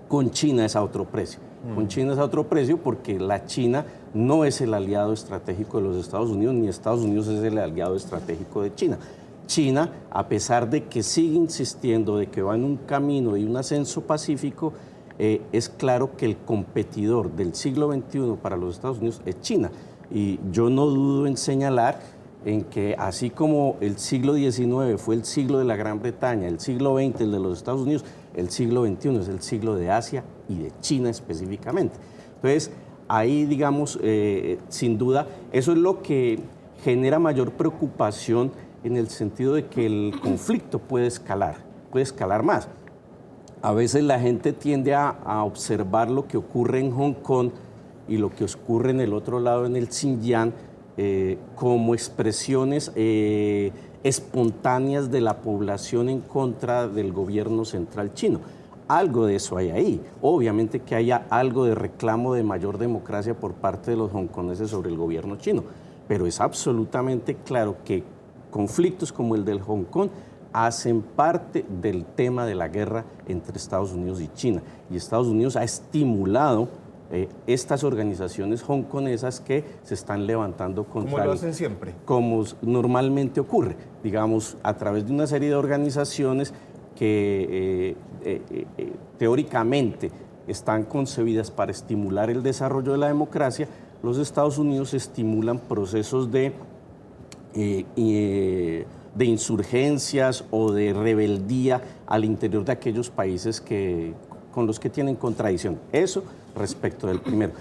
Speaker 5: Con China es a otro precio. Con China es a otro precio porque la China no es el aliado estratégico de los Estados Unidos, ni Estados Unidos es el aliado estratégico de China. China, a pesar de que sigue insistiendo de que va en un camino y un ascenso pacífico, es claro que el competidor del siglo XXI para los Estados Unidos es China. Y yo no dudo en señalar en que así como el siglo XIX fue el siglo de la Gran Bretaña, el siglo XX el de los Estados Unidos, el siglo XXI es el siglo de Asia y de China específicamente. Entonces, ahí, digamos, sin duda, eso es lo que genera mayor preocupación en el sentido de que el conflicto puede escalar más. A veces la gente tiende a observar lo que ocurre en Hong Kong y lo que ocurre en el otro lado, en el Xinjiang, como expresiones espontáneas de la población en contra del gobierno central chino. Algo de eso hay ahí. Obviamente que haya algo de reclamo de mayor democracia por parte de los hongkoneses sobre el gobierno chino, pero es absolutamente claro que conflictos como el del Hong Kong hacen parte del tema de la guerra entre Estados Unidos y China. Y Estados Unidos ha estimulado estas organizaciones hongkonesas que se están levantando contra...
Speaker 2: ¿Cómo lo hacen siempre?
Speaker 5: Como normalmente ocurre, digamos, a través de una serie de organizaciones que teóricamente están concebidas para estimular el desarrollo de la democracia. Los Estados Unidos estimulan procesos de insurgencias o de rebeldía al interior de aquellos países con los que tienen contradicción. Eso respecto del primero.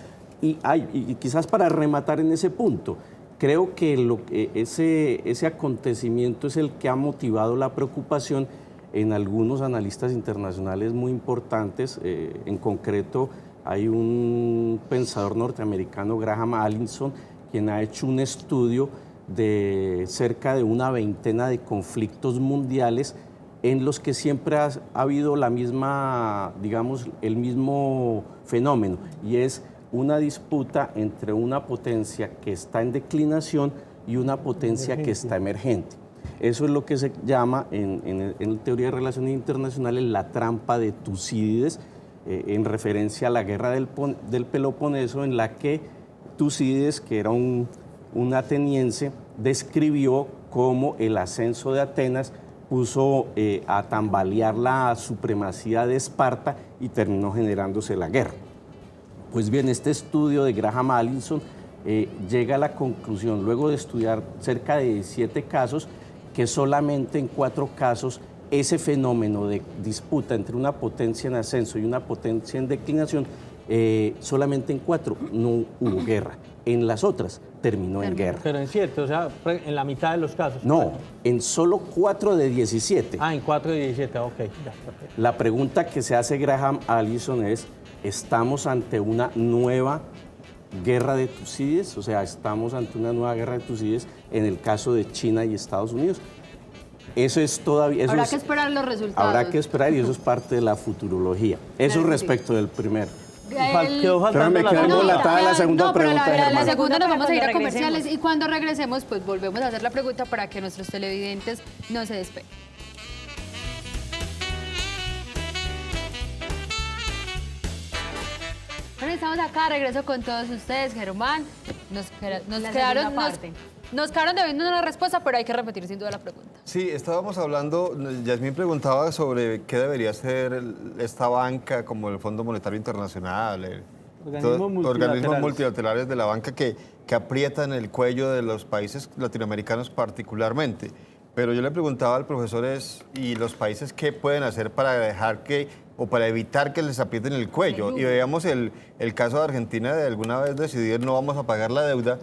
Speaker 5: Y quizás para rematar en ese punto, creo que ese acontecimiento es el que ha motivado la preocupación en algunos analistas internacionales muy importantes. En concreto, hay un pensador norteamericano, Graham Allison, quien ha hecho un estudio de cerca de una veintena de conflictos mundiales en los que siempre ha habido la misma, digamos, el mismo fenómeno, y es una disputa entre una potencia que está en declinación y una potencia que está emergente. Eso es lo que se llama en teoría de relaciones internacionales la trampa de Tucídides, en referencia a la guerra del Peloponeso, en la que Tucídides, que era un ateniense, describió cómo el ascenso de Atenas puso a tambalear la supremacía de Esparta y terminó generándose la guerra. Pues bien, este estudio de Graham Allison llega a la conclusión, luego de estudiar cerca de 17 casos, que solamente en 4 casos ese fenómeno de disputa entre una potencia en ascenso y una potencia en declinación solamente en 4 no hubo guerra. En las otras terminó en guerra.
Speaker 3: Pero en cierto, o sea, en la mitad de los casos.
Speaker 5: No, en solo 4 de 17.
Speaker 3: Ah, en 4 de 17, ok. Ya, perfecto.
Speaker 5: La pregunta que se hace Graham Allison es, ¿estamos ante una nueva guerra de Tucídides? O sea, ¿estamos ante una nueva guerra de Tucídides en el caso de China y Estados Unidos? Eso es todavía...
Speaker 1: Habrá que esperar los resultados.
Speaker 5: Habrá que esperar y eso es parte de la futurología. Eso
Speaker 1: Claro que sí.
Speaker 5: respecto del primero.
Speaker 3: Quedó faltando
Speaker 5: Pero me quedó
Speaker 3: segunda.
Speaker 5: embolatada la segunda
Speaker 1: no, pero
Speaker 5: pregunta,
Speaker 1: la
Speaker 5: Germán.
Speaker 1: segunda nos
Speaker 4: Pero
Speaker 1: vamos a ir a
Speaker 4: cuando
Speaker 1: comerciales
Speaker 4: regresemos.
Speaker 1: y cuando regresemos pues volvemos a hacer la pregunta para que nuestros televidentes no se despeguen. Bueno, estamos acá, regreso con todos ustedes, Germán. Nos
Speaker 4: La
Speaker 1: quedaron,
Speaker 4: segunda parte.
Speaker 1: nos quedaron debiendo una respuesta, pero hay que repetir sin duda la pregunta.
Speaker 2: Sí, estábamos hablando, Yasmín preguntaba sobre qué debería ser esta banca como el Fondo Monetario Internacional, organismos multilaterales de la banca que aprietan el cuello de los países latinoamericanos particularmente. Pero yo le preguntaba al profesor ¿y los países qué pueden hacer para dejar o para evitar que les aprieten el cuello? Y veíamos el caso de Argentina de alguna vez decidir no vamos a pagar la deuda.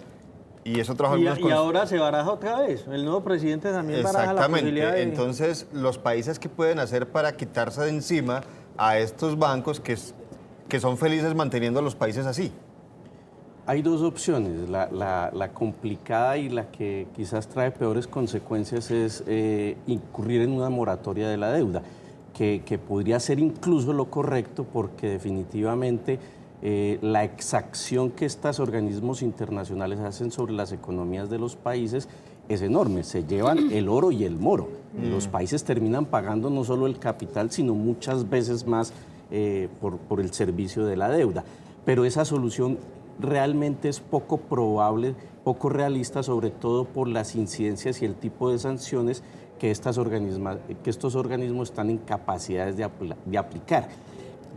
Speaker 2: Y eso trajo algunos
Speaker 3: Y ahora se baraja otra vez. El nuevo presidente también baraja la posibilidad de...
Speaker 2: Entonces, los países que pueden hacer para quitarse de encima a estos bancos que son felices manteniendo a los países así.
Speaker 5: Hay dos opciones. La complicada y la que quizás trae peores consecuencias es incurrir en una moratoria de la deuda, que podría ser incluso lo correcto porque definitivamente la exacción que estos organismos internacionales hacen sobre las economías de los países es enorme. Se llevan el oro y el moro. Los países terminan pagando no solo el capital, sino muchas veces más por el servicio de la deuda. Pero esa solución realmente es poco probable, poco realista, sobre todo por las incidencias y el tipo de sanciones que estos organismos están en capacidades de aplicar.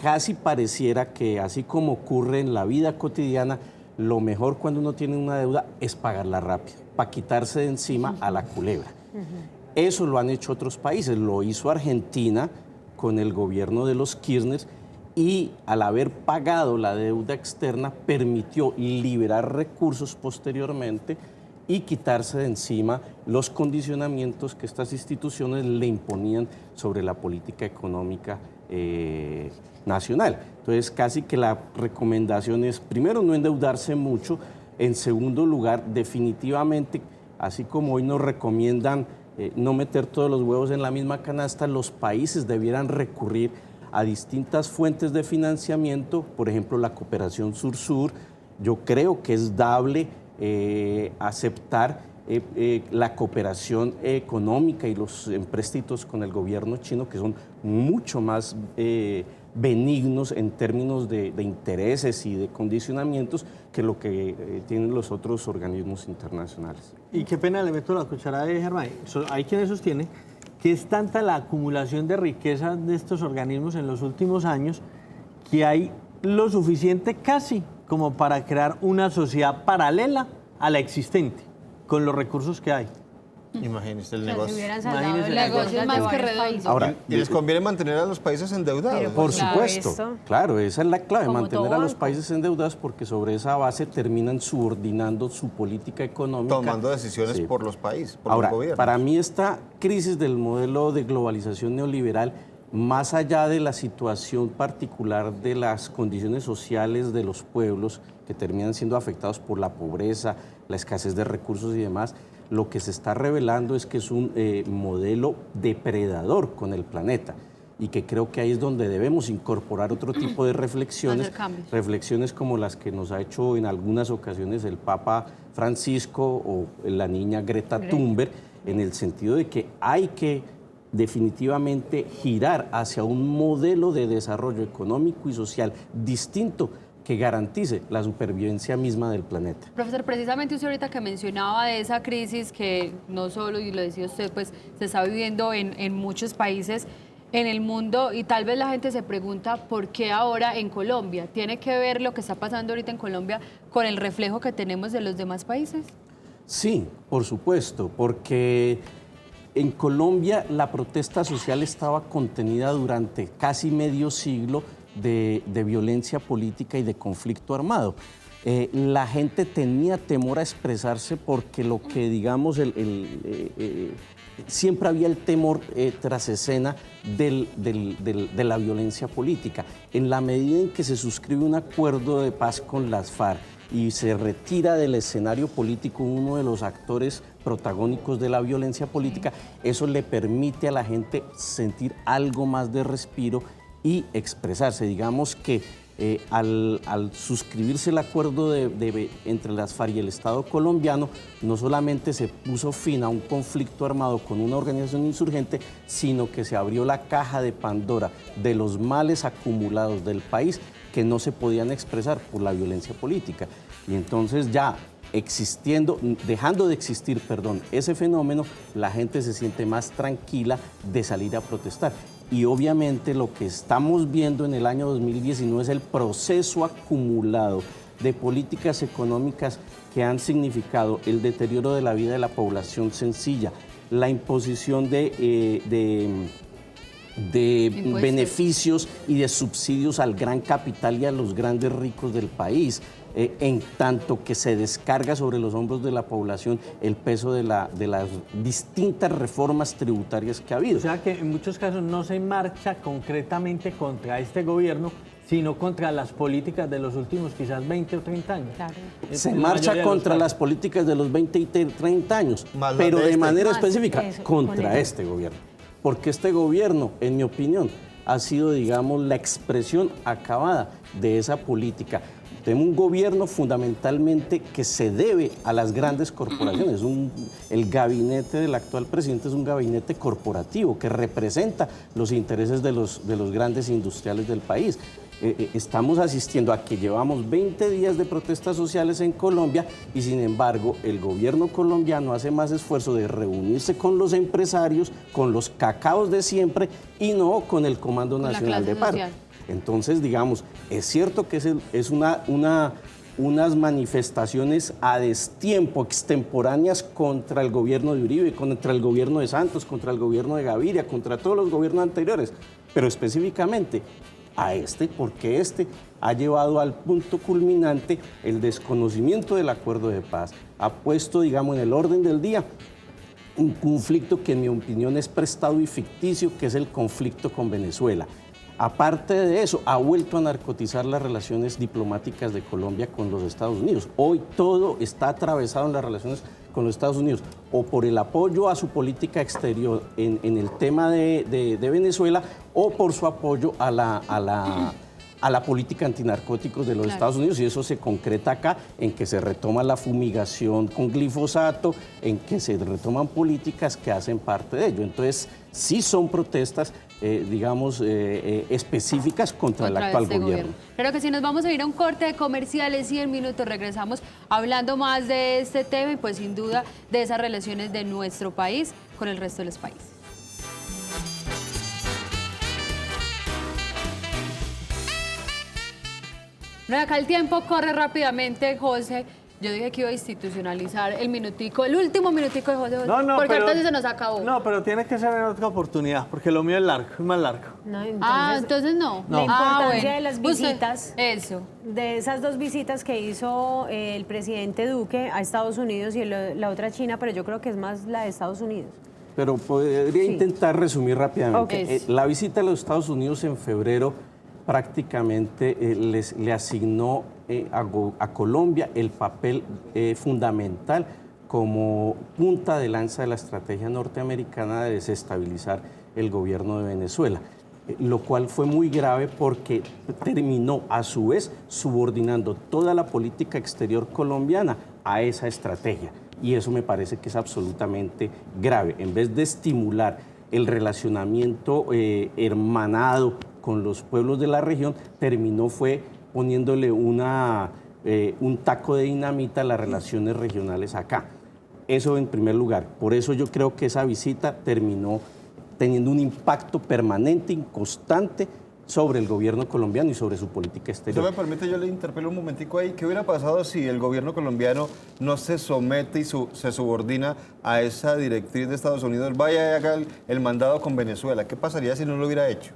Speaker 5: Casi pareciera que, así como ocurre en la vida cotidiana, lo mejor cuando uno tiene una deuda es pagarla rápido, para quitarse de encima a la culebra. Eso lo han hecho otros países, lo hizo Argentina con el gobierno de los Kirchner, y al haber pagado la deuda externa permitió liberar recursos posteriormente y quitarse de encima los condicionamientos que estas instituciones le imponían sobre la política económica nacional. Entonces, casi que la recomendación es, primero, no endeudarse mucho. En segundo lugar, definitivamente, así como hoy nos recomiendan no meter todos los huevos en la misma canasta, los países debieran recurrir a distintas fuentes de financiamiento, por ejemplo, la cooperación sur-sur. Yo creo que es dable aceptar la cooperación económica y los empréstitos con el gobierno chino, que son mucho más benignos en términos de intereses y de condicionamientos que lo que tienen los otros organismos internacionales.
Speaker 3: Y qué pena le meto la cucharada de Germán. Hay quienes sostienen que es tanta la acumulación de riqueza de estos organismos en los últimos años que hay lo suficiente casi como para crear una sociedad paralela a la existente, con los recursos que hay.
Speaker 2: Imagínense el
Speaker 4: O sea,
Speaker 2: negocio.
Speaker 4: se hubieran saldado
Speaker 3: Imagínense
Speaker 4: el
Speaker 3: el
Speaker 4: negocio
Speaker 1: negocio más que
Speaker 4: varios
Speaker 1: redondo.
Speaker 4: países.
Speaker 5: Ahora,
Speaker 2: ¿Y les conviene mantener a los países endeudados?
Speaker 4: Pero
Speaker 5: por
Speaker 4: Claro,
Speaker 5: supuesto,
Speaker 4: esto.
Speaker 5: claro, esa es la clave,
Speaker 4: Como
Speaker 5: mantener
Speaker 4: todo
Speaker 5: a los
Speaker 4: banco.
Speaker 5: países endeudados porque sobre esa base terminan subordinando su política económica.
Speaker 2: Tomando decisiones
Speaker 5: Sí.
Speaker 2: por los países, por
Speaker 5: Ahora,
Speaker 2: los gobiernos.
Speaker 5: para mí esta crisis del modelo de globalización neoliberal, más allá de la situación particular de las condiciones sociales de los pueblos que terminan siendo afectados por la pobreza, la escasez de recursos y demás, lo que se está revelando es que es un modelo depredador con el planeta y que creo que ahí es donde debemos incorporar otro tipo de reflexiones,
Speaker 1: Hacer cambios.
Speaker 5: reflexiones como las que nos ha hecho en algunas ocasiones el Papa Francisco o la niña Greta Thunberg, en el sentido de que hay que definitivamente girar hacia un modelo de desarrollo económico y social distinto que garantice la supervivencia misma del planeta.
Speaker 1: Profesor, precisamente usted ahorita que mencionaba de esa crisis que no solo, y lo decía usted, pues se está viviendo en muchos países en el mundo, y tal vez la gente se pregunta por qué ahora en Colombia. ¿Tiene que ver lo que está pasando ahorita en Colombia con el reflejo que tenemos de los demás países?
Speaker 5: Sí, por supuesto, porque en Colombia la protesta social estaba contenida durante casi medio siglo de violencia política y de conflicto armado. La gente tenía temor a expresarse porque lo que, digamos, siempre había el temor tras escena de la violencia política. En la medida en que se suscribe un acuerdo de paz con las FARC y se retira del escenario político uno de los actores protagónicos de la violencia política, eso le permite a la gente sentir algo más de respiro y expresarse. Digamos que al suscribirse el acuerdo entre las FARC y el Estado colombiano, no solamente se puso fin a un conflicto armado con una organización insurgente, sino que se abrió la caja de Pandora de los males acumulados del país que no se podían expresar por la violencia política. Y entonces ya dejando de existir, ese fenómeno, la gente se siente más tranquila de salir a protestar. Y obviamente lo que estamos viendo en el año 2019 es el proceso acumulado de políticas económicas que han significado el deterioro de la vida de la población sencilla, la imposición de beneficios y de subsidios al gran capital y a los grandes ricos del país, en tanto que se descarga sobre los hombros de la población el peso de las distintas reformas tributarias que ha habido.
Speaker 3: O sea que en muchos casos no se marcha concretamente contra este gobierno, sino contra las políticas de los últimos quizás 20 o 30 años.
Speaker 4: Claro.
Speaker 5: Se marcha contra las políticas de los 20 y 30 años,
Speaker 2: Más
Speaker 5: pero de manera
Speaker 4: Más
Speaker 5: específica
Speaker 4: eso,
Speaker 5: contra este gobierno. Porque este gobierno, en mi opinión, ha sido, digamos, la expresión acabada de esa política. Tenemos un gobierno fundamentalmente que se debe a las grandes corporaciones. El gabinete del actual presidente es un gabinete corporativo que representa los intereses de los grandes industriales del país. Estamos asistiendo a que llevamos 20 días de protestas sociales en Colombia y sin embargo el gobierno colombiano hace más esfuerzo de reunirse con los empresarios, con los cacaos de siempre y no con el Comando Nacional de Paro. Entonces, digamos, es cierto que es unas manifestaciones a destiempo, extemporáneas contra el gobierno de Uribe, contra el gobierno de Santos, contra el gobierno de Gaviria, contra todos los gobiernos anteriores, pero específicamente a porque este ha llevado al punto culminante el desconocimiento del acuerdo de paz, ha puesto, digamos, en el orden del día un conflicto que en mi opinión es prestado y ficticio, que es el conflicto con Venezuela. Aparte de eso, ha vuelto a narcotizar las relaciones diplomáticas de Colombia con los Estados Unidos. Hoy todo está atravesado en las relaciones con los Estados Unidos, o por el apoyo a su política exterior en el tema de Venezuela, o por su apoyo a la política antinarcóticos de los Estados Unidos, y eso se concreta acá en que se retoma la fumigación con glifosato, en que se retoman políticas que hacen parte de ello. Entonces, sí son protestas, específicas contra el actual gobierno.
Speaker 1: Pero que si nos vamos a ir a un corte de comerciales, 100 minutos, regresamos hablando más de este tema y pues sin duda de esas relaciones de nuestro país con el resto de los países. Bueno, acá el tiempo corre rápidamente, José. Yo dije que iba a institucionalizar el minutico, el último minutico de José, porque entonces se nos acabó.
Speaker 3: No, pero tiene que ser en otra oportunidad, porque lo mío es largo, es más largo.
Speaker 4: No,
Speaker 1: entonces no.
Speaker 4: La importancia de las visitas,
Speaker 1: eso.
Speaker 4: de esas dos visitas que hizo el presidente Duque a Estados Unidos y la otra a China, pero yo creo que es más la de Estados Unidos.
Speaker 5: Pero podría intentar resumir rápidamente.
Speaker 4: Okay.
Speaker 5: La visita a los Estados Unidos en febrero prácticamente le asignó a Colombia el papel fundamental como punta de lanza de la estrategia norteamericana de desestabilizar el gobierno de Venezuela, lo cual fue muy grave porque terminó a su vez subordinando toda la política exterior colombiana a esa estrategia, y eso me parece que es absolutamente grave. En vez de estimular el relacionamiento hermanado con los pueblos de la región, terminó fue poniéndole un taco de dinamita a las relaciones regionales acá. Eso en primer lugar. Por eso yo creo que esa visita terminó teniendo un impacto permanente y constante sobre el gobierno colombiano y sobre su política exterior.
Speaker 2: Si me permite, yo le interpelo un momentico ahí. ¿Qué hubiera pasado si el gobierno colombiano no se somete y se subordina a esa directriz de Estados Unidos? Vaya y haga el mandado con Venezuela. ¿Qué pasaría si no lo hubiera hecho?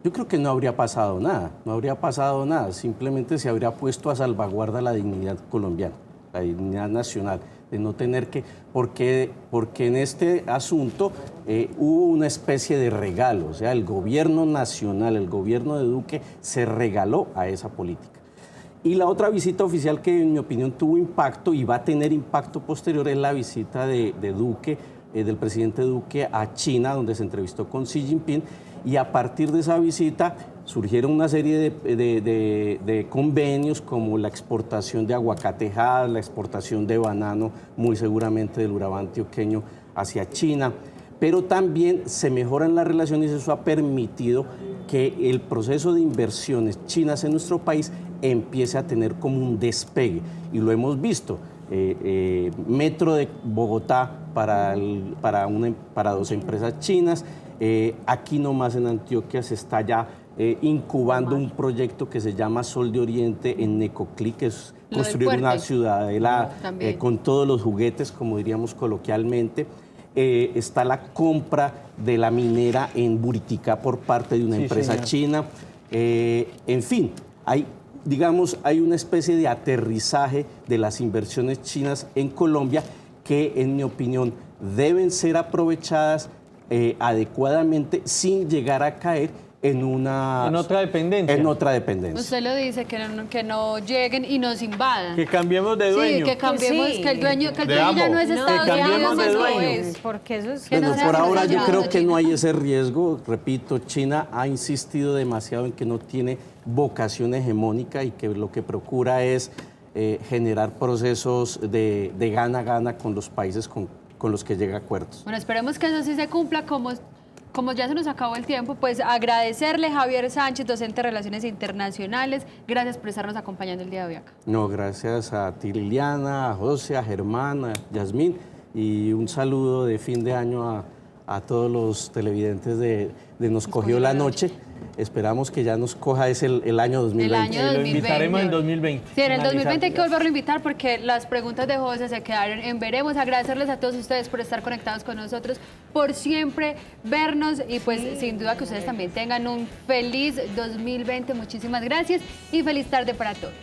Speaker 5: Yo creo que no habría pasado nada, no habría pasado nada, simplemente se habría puesto a salvaguarda la dignidad colombiana, la dignidad nacional, de no tener que, porque en este asunto hubo una especie de regalo, o sea, el gobierno nacional, el gobierno de Duque se regaló a esa política. Y la otra visita oficial que en mi opinión tuvo impacto y va a tener impacto posterior es la visita de Duque, del presidente Duque a China, donde se entrevistó con Xi Jinping, y a partir de esa visita surgieron una serie de convenios como la exportación de aguacatejas, la exportación de banano, muy seguramente del Urabá antioqueño hacia China, pero también se mejoran las relaciones y eso ha permitido que el proceso de inversiones chinas en nuestro país empiece a tener como un despegue, y lo hemos visto. Metro de Bogotá para 2 empresas chinas. Aquí nomás en Antioquia se está ya incubando un proyecto que se llama Sol de Oriente en Necoclí, que es
Speaker 1: Lo del
Speaker 5: construir una
Speaker 1: puerto.
Speaker 5: ciudadela
Speaker 1: También.
Speaker 5: con todos los juguetes, como diríamos coloquialmente. Está la compra de la minera en Buriticá por parte de una
Speaker 3: Sí,
Speaker 5: empresa
Speaker 3: señor.
Speaker 5: china. En fin, hay una especie de aterrizaje de las inversiones chinas en Colombia que, en mi opinión, deben ser aprovechadas adecuadamente sin llegar a caer en
Speaker 3: otra dependencia.
Speaker 5: En otra dependencia.
Speaker 1: Usted lo dice, que no lleguen y nos invadan.
Speaker 3: Que cambiemos de
Speaker 1: Sí,
Speaker 3: dueño.
Speaker 1: que cambiemos,
Speaker 4: Sí.
Speaker 1: que el dueño
Speaker 2: De
Speaker 1: ya
Speaker 2: amo.
Speaker 1: no es
Speaker 3: No,
Speaker 1: Estados
Speaker 3: que cambiemos
Speaker 1: Unidos,
Speaker 3: de
Speaker 1: esto
Speaker 3: dueño.
Speaker 1: es.
Speaker 4: Porque eso es...
Speaker 1: Que no
Speaker 5: Bueno,
Speaker 1: sea
Speaker 5: por
Speaker 1: que
Speaker 5: ahora
Speaker 1: nos
Speaker 5: yo
Speaker 1: ayuden
Speaker 5: creo que
Speaker 1: China.
Speaker 5: no hay ese riesgo. Repito, China ha insistido demasiado en que no tiene vocación hegemónica y que lo que procura es generar procesos de gana-gana con los países con los que llega a acuerdos.
Speaker 1: Bueno, esperemos que eso sí se cumpla. Como ya se nos acabó el tiempo, pues agradecerle Javier Sánchez, docente de Relaciones Internacionales. Gracias por estarnos acompañando el día de hoy acá.
Speaker 5: No, gracias a ti, Liliana, a José, a Germán, a Yasmín, y un saludo de fin de año a todos los televidentes de Nos Cogió la Noche. Esperamos que ya nos coja el año 2020.
Speaker 1: El año
Speaker 3: Lo
Speaker 1: 2020.
Speaker 3: invitaremos en 2020.
Speaker 1: Sí, en el 2020 hay que
Speaker 3: Analizar.
Speaker 1: volverlo a invitar porque las preguntas de José se quedaron en veremos. Agradecerles a todos ustedes por estar conectados con nosotros, por siempre vernos y pues sin duda que ustedes también tengan un feliz 2020. Muchísimas gracias y feliz tarde para todos.